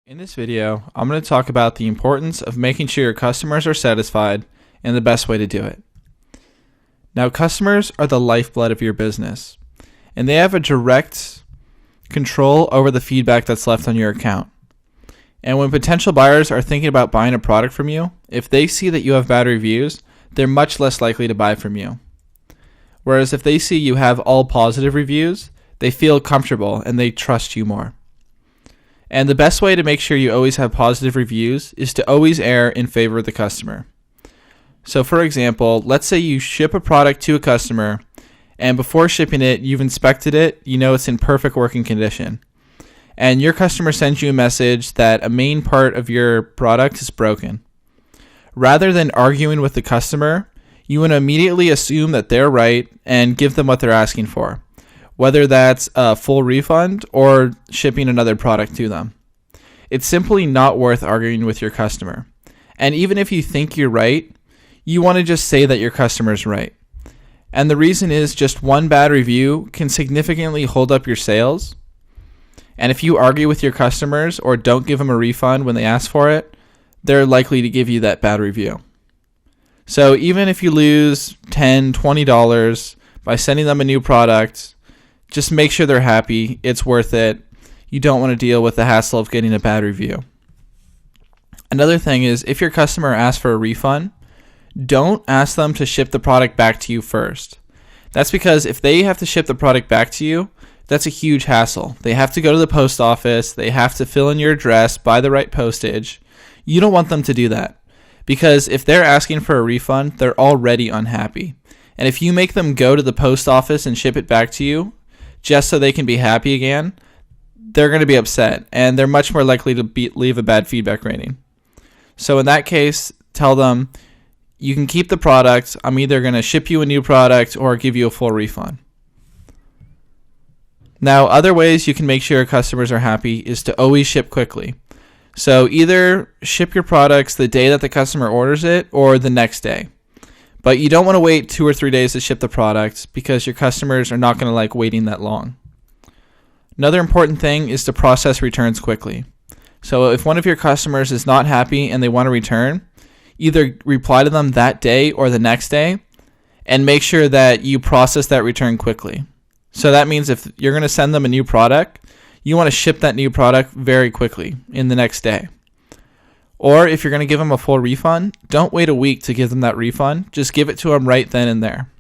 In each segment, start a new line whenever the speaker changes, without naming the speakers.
In this video, I'm going to talk about the importance of making sure your customers are satisfied and the best way to do it. Now, customers are the lifeblood of your business, and they have a direct control over the feedback that's left on your account. And when potential buyers are thinking about buying a product from you, if they see that you have bad reviews, they're much less likely to buy from you. Whereas if they see you have all positive reviews, they feel comfortable and they trust you more. And the best way to make sure you always have positive reviews is to always err in favor of the customer. So for example, let's say you ship a product to a customer and before shipping it, you've inspected it, you know it's in perfect working condition. And your customer sends you a message that a main part of your product is broken. Rather than arguing with the customer, you want to immediately assume that they're right and give them what they're asking for, whether that's a full refund or shipping another product to them. It's simply not worth arguing with your customer. And even if you think you're right, you want to just say that your customer's right. And the reason is just one bad review can significantly hold up your sales. And if you argue with your customers or don't give them a refund when they ask for it, they're likely to give you that bad review. So even if you lose $10, $20 by sending them a new product, just make sure they're happy. It's worth it. You don't want to deal with the hassle of getting a bad review. Another thing is if your customer asks for a refund, don't ask them to ship the product back to you first. That's because if they have to ship the product back to you, that's a huge hassle. They have to go to the post office. They have to fill in your address, buy the right postage. You don't want them to do that because if they're asking for a refund, they're already unhappy. And if you make them go to the post office and ship it back to you, just so they can be happy again, they're going to be upset and they're much more likely to leave a bad feedback rating. So in that case, tell them you can keep the product. I'm either going to ship you a new product or give you a full refund. Now, other ways you can make sure your customers are happy is to always ship quickly. So either ship your products the day that the customer orders it or the next day. But you don't want to wait 2 or 3 days to ship the product because your customers are not going to like waiting that long. Another important thing is to process returns quickly. So if one of your customers is not happy and they want to return, either reply to them that day or the next day and make sure that you process that return quickly. So that means if you're going to send them a new product, you want to ship that new product very quickly in the next day. Or if you're going to give them a full refund, don't wait a week to give them that refund. Just give it to them right then and there.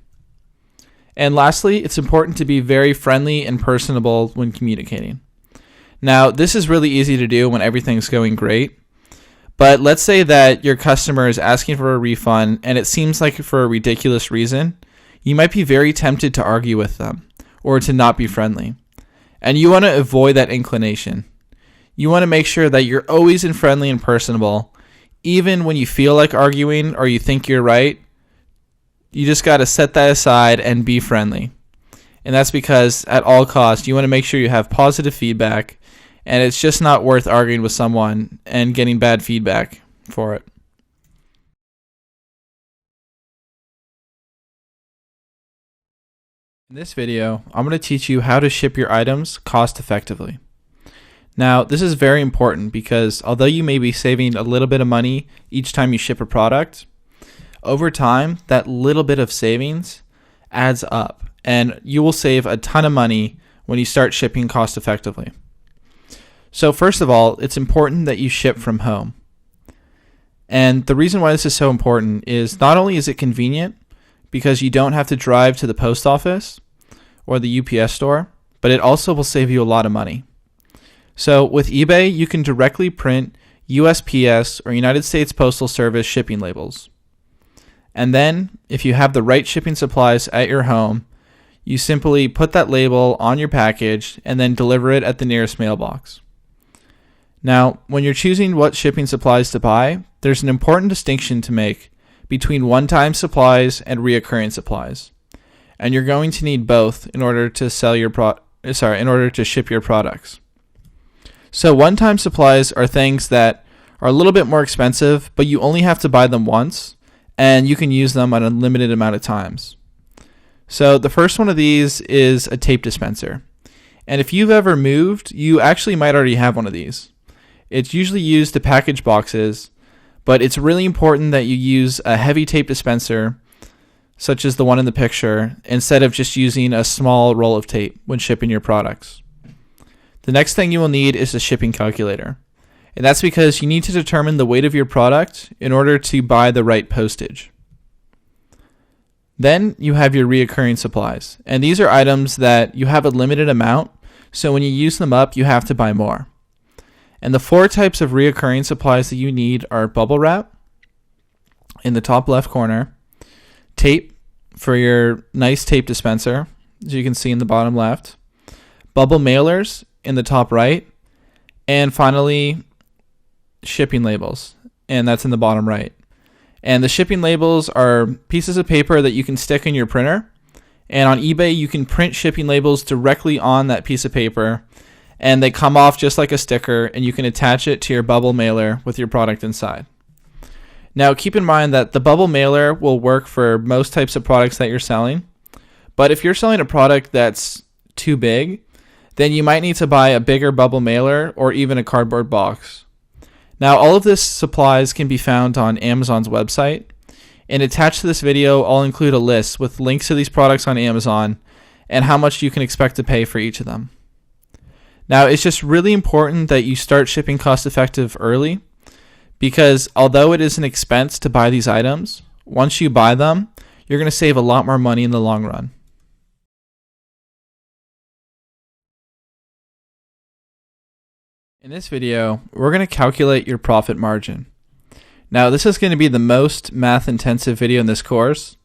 And lastly, it's important to be very friendly and personable when communicating. Now, this is really easy to do when everything's going great. But let's say that your customer is asking for a refund and it seems like for a ridiculous reason. You might be very tempted to argue with them or to not be friendly. And you want to avoid that inclination. You want to make sure that you're always friendly and personable. Even when you feel like arguing or you think you're right, you just got to set that aside and be friendly. And that's because at all costs, you want to make sure you have positive feedback. And it's just not worth arguing with someone and getting bad feedback for it. In this video, I'm going to teach you how to ship your items cost effectively. Now, this is very important because although you may be saving a little bit of money each time you ship a product, over time, that little bit of savings adds up and you will save a ton of money when you start shipping cost effectively. So first of all, it's important that you ship from home. And the reason why this is so important is not only is it convenient because you don't have to drive to the post office or the UPS store, but it also will save you a lot of money. So with eBay, you can directly print USPS or United States Postal Service shipping labels. And then if you have the right shipping supplies at your home, you simply put that label on your package and then deliver it at the nearest mailbox. Now, when you're choosing what shipping supplies to buy, there's an important distinction to make between one-time supplies and reoccurring supplies. And you're going to need both in order to ship your products. So one-time supplies are things that are a little bit more expensive, but you only have to buy them once, and you can use them an unlimited amount of times. So the first one of these is a tape dispenser. And if you've ever moved, you actually might already have one of these. It's usually used to package boxes, but it's really important that you use a heavy tape dispenser, such as the one in the picture, instead of just using a small roll of tape when shipping your products. The next thing you will need is a shipping calculator. And that's because you need to determine the weight of your product in order to buy the right postage. Then you have your reoccurring supplies. And these are items that you have a limited amount, so when you use them up, you have to buy more. And the 4 types of reoccurring supplies that you need are bubble wrap in the top left corner, tape for your nice tape dispenser, as you can see in the bottom left, bubble mailers in the top right, and finally shipping labels, and that's in the bottom right. And the shipping labels are pieces of paper that you can stick in your printer, and on eBay you can print shipping labels directly on that piece of paper, and they come off just like a sticker, and you can attach it to your bubble mailer with your product inside. Now keep in mind that the bubble mailer will work for most types of products that you're selling, but if you're selling a product that's too big, then you might need to buy a bigger bubble mailer or even a cardboard box. Now, all of this supplies can be found on Amazon's website, and attached to this video, I'll include a list with links to these products on Amazon and how much you can expect to pay for each of them. Now, it's just really important that you start shipping cost-effective early, because although it is an expense to buy these items, once you buy them, you're going to save a lot more money in the long run. In this video, we're going to calculate your profit margin. Now, this is going to be the most math-intensive video in this course,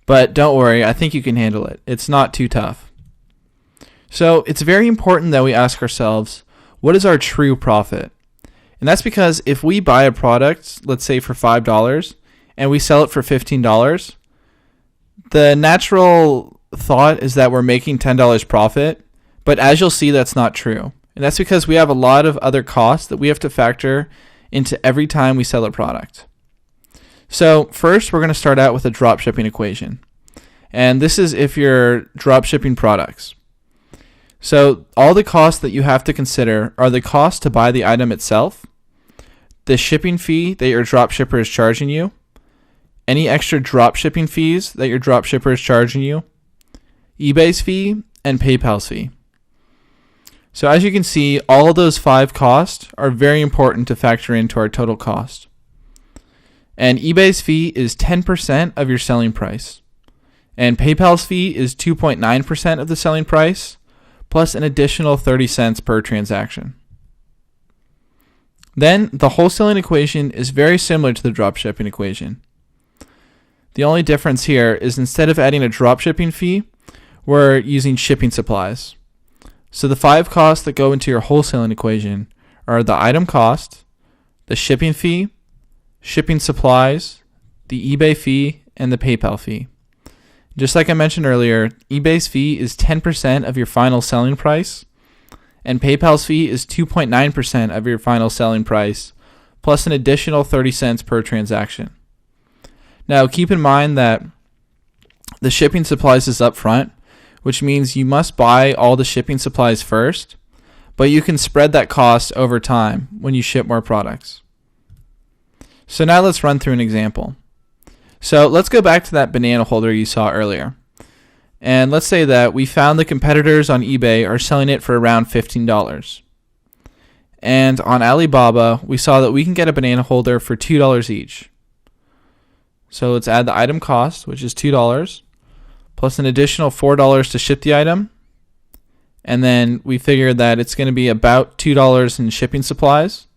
but don't worry, I think you can handle it. It's not too tough. So, it's very important that we ask ourselves, what is our true profit? And that's because if we buy a product, let's say for $5, and we sell it for $15, the natural thought is that we're making $10 profit, but as you'll see, that's not true. And that's because we have a lot of other costs that we have to factor into every time we sell a product. So first, we're going to start out with a dropshipping equation. And this is if you're dropshipping products. So all the costs that you have to consider are the cost to buy the item itself, the shipping fee that your dropshipper is charging you, any extra dropshipping fees that your dropshipper is charging you, eBay's fee, and PayPal's fee. So as you can see, all of those 5 costs are very important to factor into our total cost. And eBay's fee is 10% of your selling price. And PayPal's fee is 2.9% of the selling price, plus an additional 30 cents per transaction. Then the wholesaling equation is very similar to the dropshipping equation. The only difference here is instead of adding a dropshipping fee, we're using shipping supplies. So the 5 costs that go into your wholesaling equation are the item cost, the shipping fee, shipping supplies, the eBay fee, and the PayPal fee. Just like I mentioned earlier, eBay's fee is 10% of your final selling price, and PayPal's fee is 2.9% of your final selling price, plus an additional 30 cents per transaction. Now keep in mind that the shipping supplies is up front, which means you must buy all the shipping supplies first, but you can spread that cost over time when you ship more products. So now let's run through an example. So let's go back to that banana holder you saw earlier. And let's say that we found the competitors on eBay are selling it for around $15. And on Alibaba, we saw that we can get a banana holder for $2 each. So let's add the item cost, which is $2. Plus an additional $4 to ship the item. And then we figured that it's going to be about $2 in shipping supplies.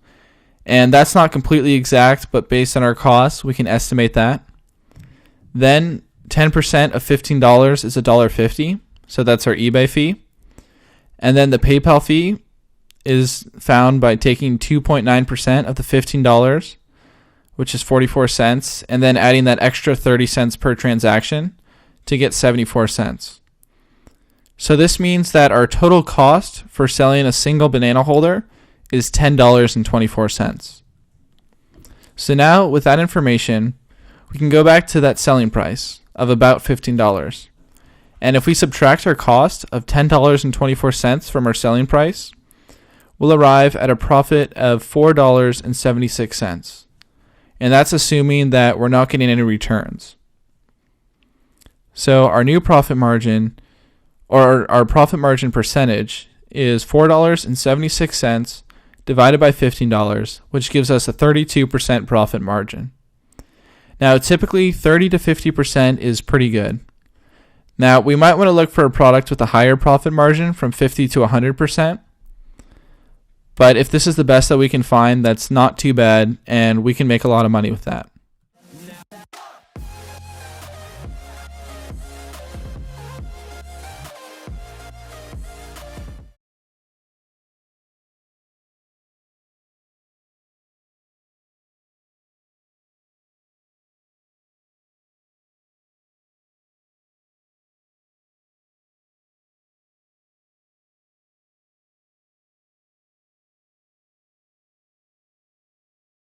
And that's not completely exact, but based on our costs, we can estimate that. Then 10% of $15 is $1.50. So that's our eBay fee. And then the PayPal fee is found by taking 2.9% of the $15, which is 44 cents, and then adding that extra 30 cents per transaction to get 74 cents. So this means that our total cost for selling a single banana holder is $10.24. So now with that information, we can go back to that selling price of about $15. And if we subtract our cost of $10.24 from our selling price, we'll arrive at a profit of $4.76. And that's assuming that we're not getting any returns. So our new profit margin, or our profit margin percentage, is $4.76 divided by $15, which gives us a 32% profit margin. Now, typically 30 to 50% is pretty good. Now, we might want to look for a product with a higher profit margin from 50 to 100%. But if this is the best that we can find, that's not too bad, and we can make a lot of money with that.